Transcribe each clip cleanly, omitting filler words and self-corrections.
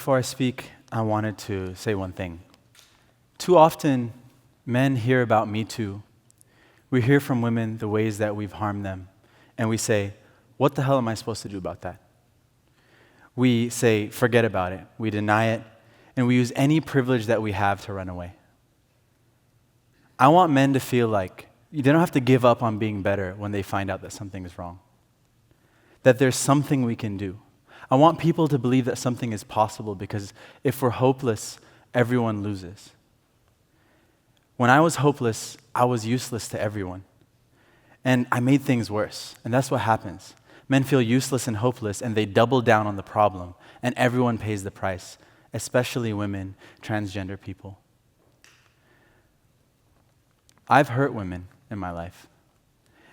before I speak, I wanted to say one thing. Too often, men hear about Me Too. We hear from women the ways that we've harmed them, and we say, what the hell am I supposed to do about that? We say, forget about it. We deny it, and we use any privilege that we have to run away. I want men to feel like they don't have to give up on being better when they find out that something is wrong, that there's something we can do. I want people to believe that something is possible, because if we're hopeless, everyone loses. When I was hopeless, I was useless to everyone. And I made things worse. And that's what happens. Men feel useless and hopeless, and they double down on the problem. And everyone pays the price, especially women, transgender people. I've hurt women in my life.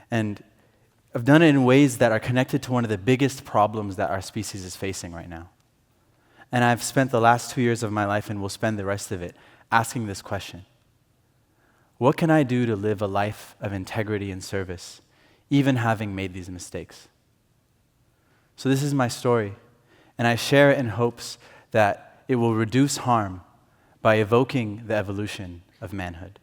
And I've done it in ways that are connected to one of the biggest problems that our species is facing right now. And I've spent the last 2 years of my life, and will spend the rest of it, asking this question. What can I do to live a life of integrity and service, even having made these mistakes? So this is my story, and I share it in hopes that it will reduce harm by evoking the evolution of manhood.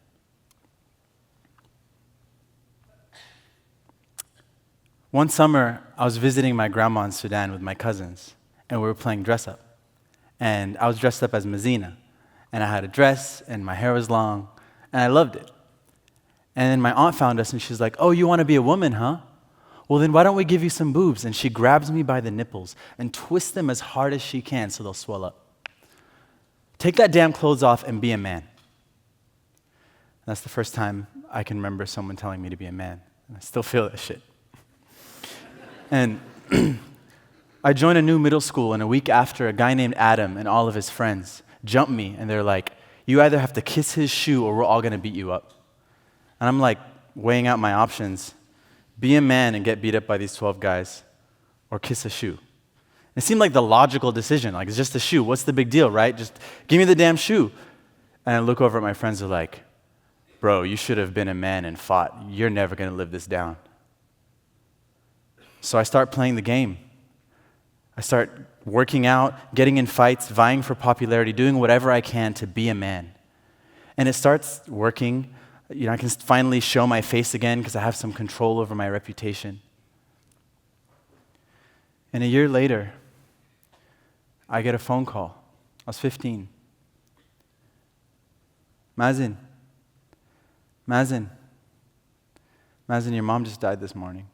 One summer, I was visiting my grandma in Sudan with my cousins, and we were playing dress up. And I was dressed up as Mazin, and I had a dress, and my hair was long, and I loved it. And then my aunt found us, and she's like, oh, you want to be a woman, huh? Well, then why don't we give you some boobs? And she grabs me by the nipples and twists them as hard as she can so they'll swell up. Take that damn clothes off and be a man. That's the first time I can remember someone telling me to be a man. And I still feel that shit. And I joined a new middle school, and a week after, a guy named Adam and all of his friends jumped me, and they're like, you either have to kiss his shoe or we're all going to beat you up. And I'm like weighing out my options. Be a man and get beat up by these 12 guys, or kiss a shoe. It seemed like the logical decision. Like, it's just a shoe. What's the big deal, right? Just give me the damn shoe. And I look over at my friends, they're like, bro, you should have been a man and fought. You're never going to live this down. So I start playing the game. I start working out, getting in fights, vying for popularity, doing whatever I can to be a man. And it starts working. I can finally show my face again because I have some control over my reputation. And a year later, I get a phone call. I was 15. Mazin, your mom just died this morning.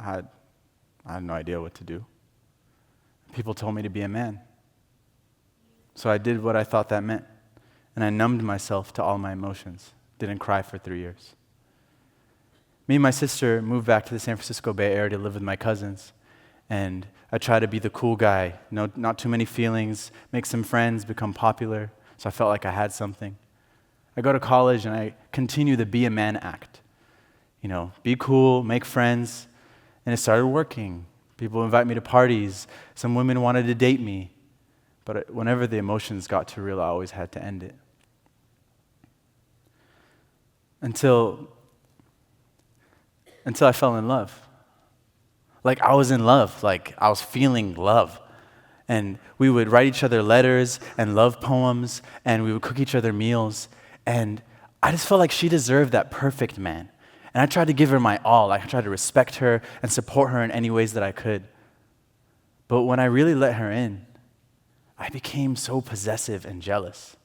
I had no idea what to do. People told me to be a man. So I did what I thought that meant, and I numbed myself to all my emotions. Didn't cry for 3 years. Me and my sister moved back to the San Francisco Bay Area to live with my cousins, and I tried to be the cool guy, not too many feelings, make some friends, become popular, so I felt like I had something. I go to college, and I continue the be a man act. Be cool, make friends, and it started working. People invite me to parties. Some women wanted to date me. But whenever the emotions got too real, I always had to end it. Until I fell in love. Like, I was in love. Like, I was feeling love. And we would write each other letters and love poems, and we would cook each other meals. And I just felt like she deserved that perfect man. And I tried to give her my all. I tried to respect her and support her in any ways that I could. But when I really let her in, I became so possessive and jealous.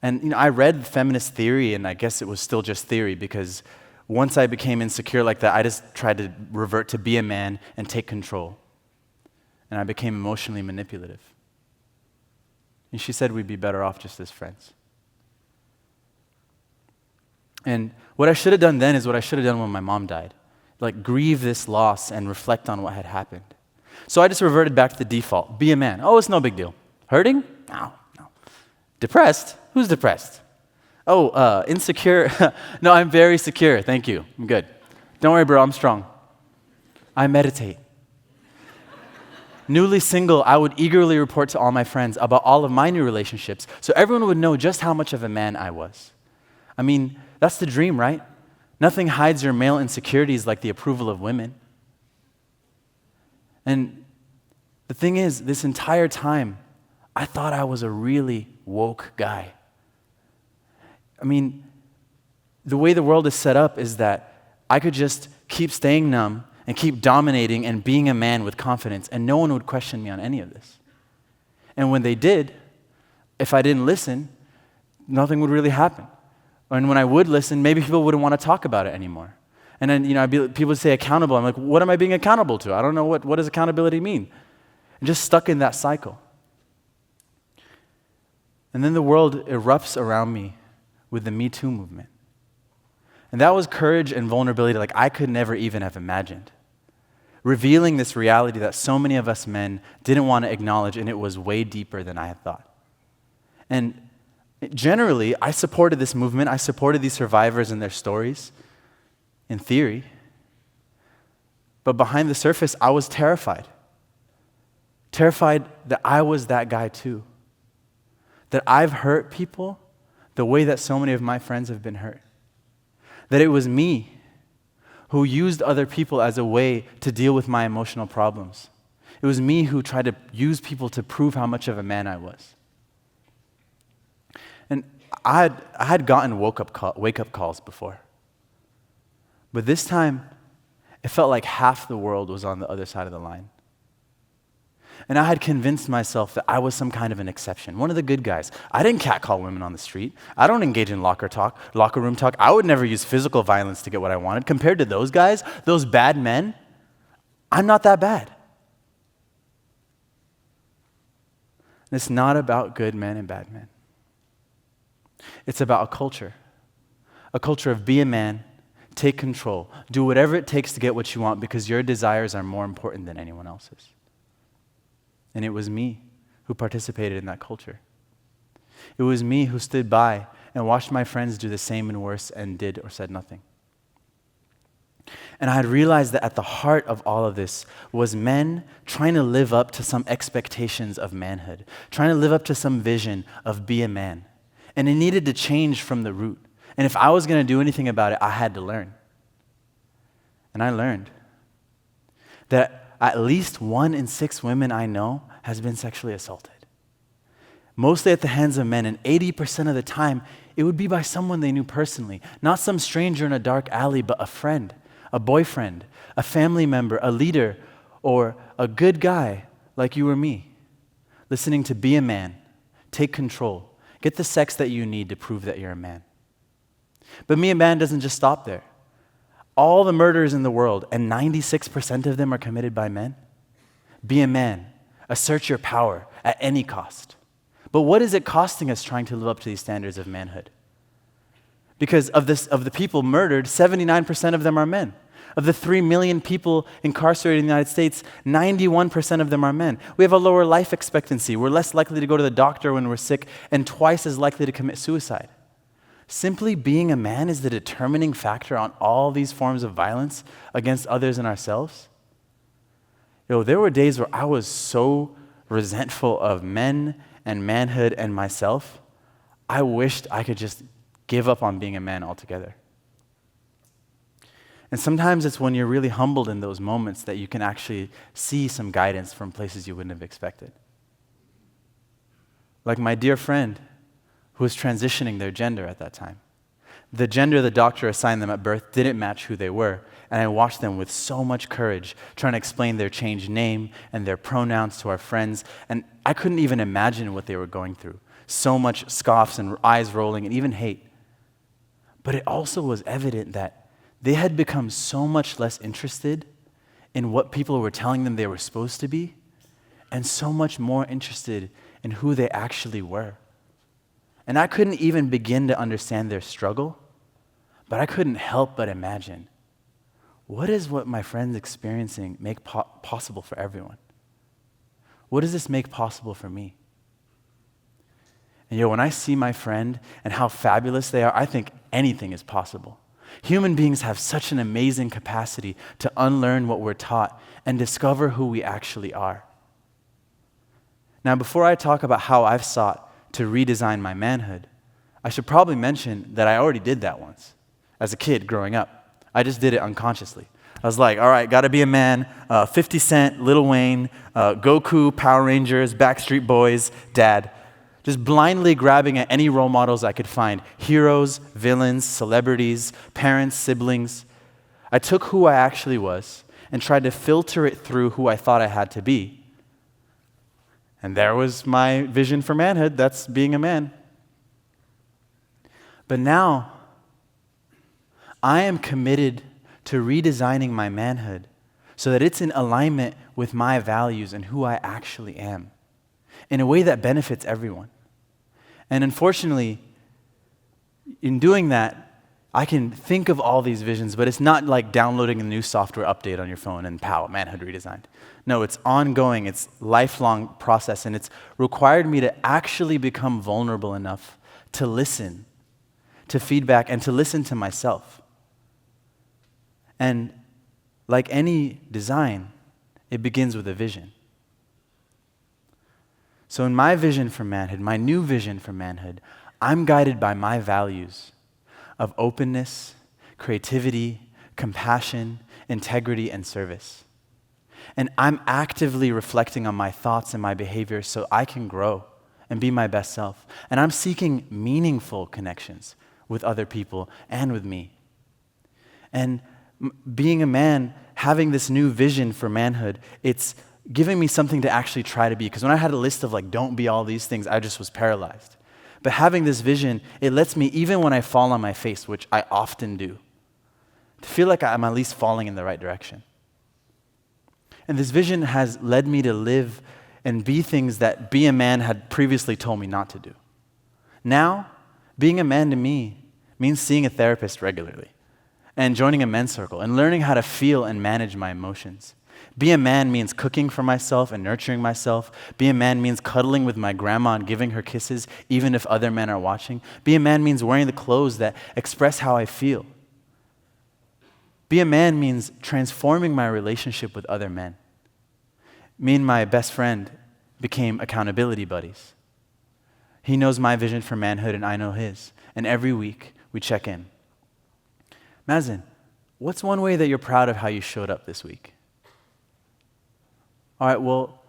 And I read feminist theory, and I guess it was still just theory, because once I became insecure like that, I just tried to revert to be a man and take control. And I became emotionally manipulative. And she said we'd be better off just as friends. And what I should have done then is what I should have done when my mom died. Like, grieve this loss and reflect on what had happened. So I just reverted back to the default. Be a man. Oh, it's no big deal. Hurting? No. Depressed? Who's depressed? Oh, insecure? No, I'm very secure. Thank you. I'm good. Don't worry, bro. I'm strong. I meditate. Newly single, I would eagerly report to all my friends about all of my new relationships so everyone would know just how much of a man I was. I mean, that's the dream, right? Nothing hides your male insecurities like the approval of women. And the thing is, this entire time, I thought I was a really woke guy. I mean, the way the world is set up is that I could just keep staying numb and keep dominating and being a man with confidence, and no one would question me on any of this. And when they did, if I didn't listen, nothing would really happen. And when I would listen, maybe people wouldn't want to talk about it anymore. And then, people would say accountable. I'm like, what am I being accountable to? I don't know what does accountability mean? I'm just stuck in that cycle. And then the world erupts around me with the Me Too movement. And that was courage and vulnerability like I could never even have imagined. Revealing this reality that so many of us men didn't want to acknowledge, and it was way deeper than I had thought. And generally, I supported this movement. I supported these survivors and their stories, in theory. But behind the surface, I was terrified. Terrified that I was that guy too. That I've hurt people the way that so many of my friends have been hurt. That it was me who used other people as a way to deal with my emotional problems. It was me who tried to use people to prove how much of a man I was. And I had gotten wake-up calls before. But this time, it felt like half the world was on the other side of the line. And I had convinced myself that I was some kind of an exception, one of the good guys. I didn't catcall women on the street. I don't engage in locker room talk. I would never use physical violence to get what I wanted. Compared to those guys, those bad men, I'm not that bad. And it's not about good men and bad men. It's about a culture of be a man, take control, do whatever it takes to get what you want because your desires are more important than anyone else's. And it was me who participated in that culture. It was me who stood by and watched my friends do the same and worse and did or said nothing. And I had realized that at the heart of all of this was men trying to live up to some expectations of manhood, trying to live up to some vision of be a man. And it needed to change from the root. And if I was going to do anything about it, I had to learn. And I learned that at least 1 in 6 women I know has been sexually assaulted. Mostly at the hands of men, and 80% of the time, it would be by someone they knew personally. Not some stranger in a dark alley, but a friend, a boyfriend, a family member, a leader, or a good guy like you or me. Listening to be a man, take control, get the sex that you need to prove that you're a man. But be a man doesn't just stop there. All the murders in the world, and 96% of them are committed by men. Be a man. Assert your power at any cost. But what is it costing us trying to live up to these standards of manhood? Because of the people murdered, 79% of them are men. Of the 3 million people incarcerated in the United States, 91% of them are men. We have a lower life expectancy. We're less likely to go to the doctor when we're sick and twice as likely to commit suicide. Simply being a man is the determining factor on all these forms of violence against others and ourselves. There were days where I was so resentful of men and manhood and myself, I wished I could just give up on being a man altogether. And sometimes it's when you're really humbled in those moments that you can actually see some guidance from places you wouldn't have expected. Like my dear friend who was transitioning their gender at that time. The gender the doctor assigned them at birth didn't match who they were, and I watched them with so much courage trying to explain their changed name and their pronouns to our friends, and I couldn't even imagine what they were going through. So much scoffs and eyes rolling and even hate. But it also was evident that they had become so much less interested in what people were telling them they were supposed to be, and so much more interested in who they actually were. And I couldn't even begin to understand their struggle, but I couldn't help but imagine, what is what my friend's experiencing make possible for everyone? What does this make possible for me? And when I see my friend and how fabulous they are, I think anything is possible. Human beings have such an amazing capacity to unlearn what we're taught and discover who we actually are. Now, before I talk about how I've sought to redesign my manhood, I should probably mention that I already did that once. As a kid growing up, I just did it unconsciously. I was like, all right, gotta be a man, 50 Cent, Lil Wayne, Goku, Power Rangers, Backstreet Boys, Dad. Just blindly grabbing at any role models I could find. Heroes, villains, celebrities, parents, siblings. I took who I actually was and tried to filter it through who I thought I had to be. And there was my vision for manhood. That's being a man. But now, I am committed to redesigning my manhood so that it's in alignment with my values and who I actually am in a way that benefits everyone. And unfortunately, in doing that, I can think of all these visions, but it's not like downloading a new software update on your phone and pow, manhood redesigned. No, it's ongoing, it's lifelong process, and it's required me to actually become vulnerable enough to listen to feedback and to listen to myself. And like any design, it begins with a vision. So in my vision for manhood, my new vision for manhood, I'm guided by my values of openness, creativity, compassion, integrity, and service. And I'm actively reflecting on my thoughts and my behavior so I can grow and be my best self. And I'm seeking meaningful connections with other people and with me. And being a man, having this new vision for manhood, it's giving me something to actually try to be. Because when I had a list of like, don't be all these things, I just was paralyzed. But having this vision, it lets me, even when I fall on my face, which I often do, to feel like I'm at least falling in the right direction. And this vision has led me to live and be things that being a man had previously told me not to do. Now, being a man to me means seeing a therapist regularly and joining a men's circle and learning how to feel and manage my emotions. Be a man means cooking for myself and nurturing myself. Be a man means cuddling with my grandma and giving her kisses, even if other men are watching. Be a man means wearing the clothes that express how I feel. Be a man means transforming my relationship with other men. Me and my best friend became accountability buddies. He knows my vision for manhood and I know his. And every week we check in. Mazin, what's one way that you're proud of how you showed up this week? All right, well,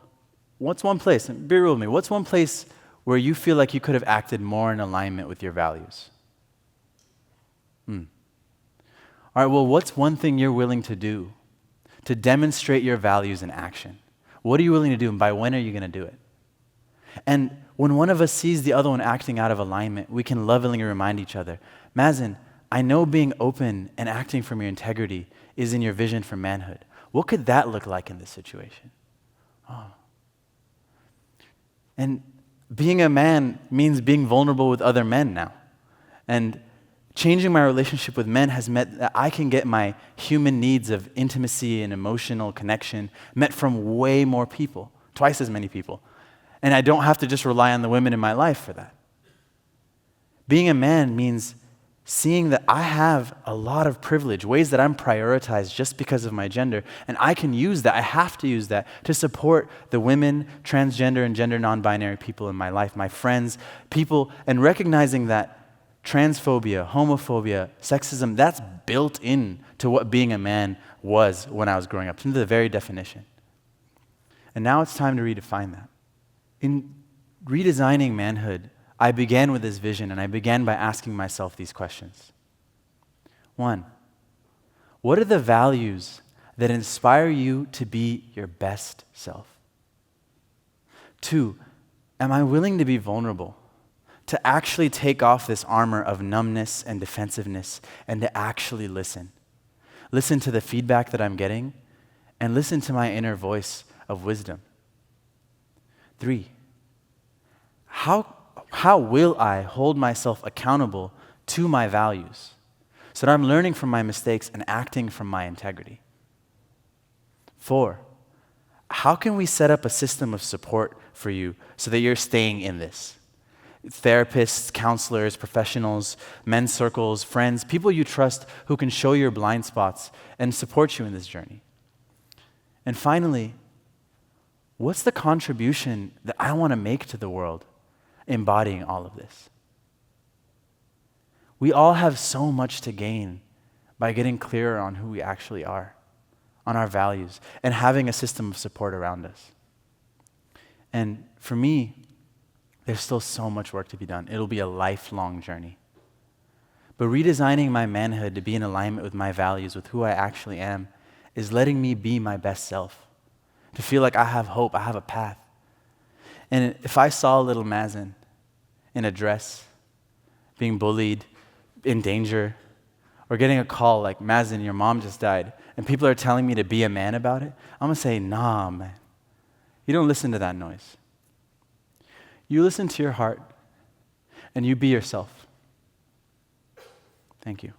what's one place, be real with me, what's one place where you feel like you could have acted more in alignment with your values? All right, well, what's one thing you're willing to do to demonstrate your values in action? What are you willing to do, and by when are you going to do it? And when one of us sees the other one acting out of alignment, we can lovingly remind each other, Mazin, I know being open and acting from your integrity is in your vision for manhood. What could that look like in this situation? Oh. And being a man means being vulnerable with other men now. And changing my relationship with men has meant that I can get my human needs of intimacy and emotional connection met from way more people, twice as many people. And I don't have to just rely on the women in my life for that. Being a man means seeing that I have a lot of privilege, ways that I'm prioritized just because of my gender, and I can use that, I have to use that to support the women, transgender, and gender non-binary people in my life, my friends, people, and recognizing that transphobia, homophobia, sexism, that's built in to what being a man was when I was growing up, into the very definition. And now it's time to redefine that. In redesigning manhood, I began with this vision, and I began by asking myself these questions. 1, what are the values that inspire you to be your best self? 2, am I willing to be vulnerable, to actually take off this armor of numbness and defensiveness, and to actually listen? Listen to the feedback that I'm getting, and listen to my inner voice of wisdom. 3, how will I hold myself accountable to my values so that I'm learning from my mistakes and acting from my integrity? 4, how can we set up a system of support for you so that you're staying in this? Therapists, counselors, professionals, men's circles, friends, people you trust who can show your blind spots and support you in this journey. And finally, what's the contribution that I want to make to the world embodying all of this? We all have so much to gain by getting clearer on who we actually are. on our values, and having a system of support around us. And for me, there's still so much work to be done. It'll be a lifelong journey. But redesigning my manhood to be in alignment with my values, with who I actually am, is letting me be my best self, to feel like I have hope, I have a path. And if I saw little Mazin in a dress, being bullied, in danger, or getting a call like, Mazin, your mom just died, and people are telling me to be a man about it, I'm gonna say, nah, man. You don't listen to that noise. You listen to your heart, and you be yourself. Thank you.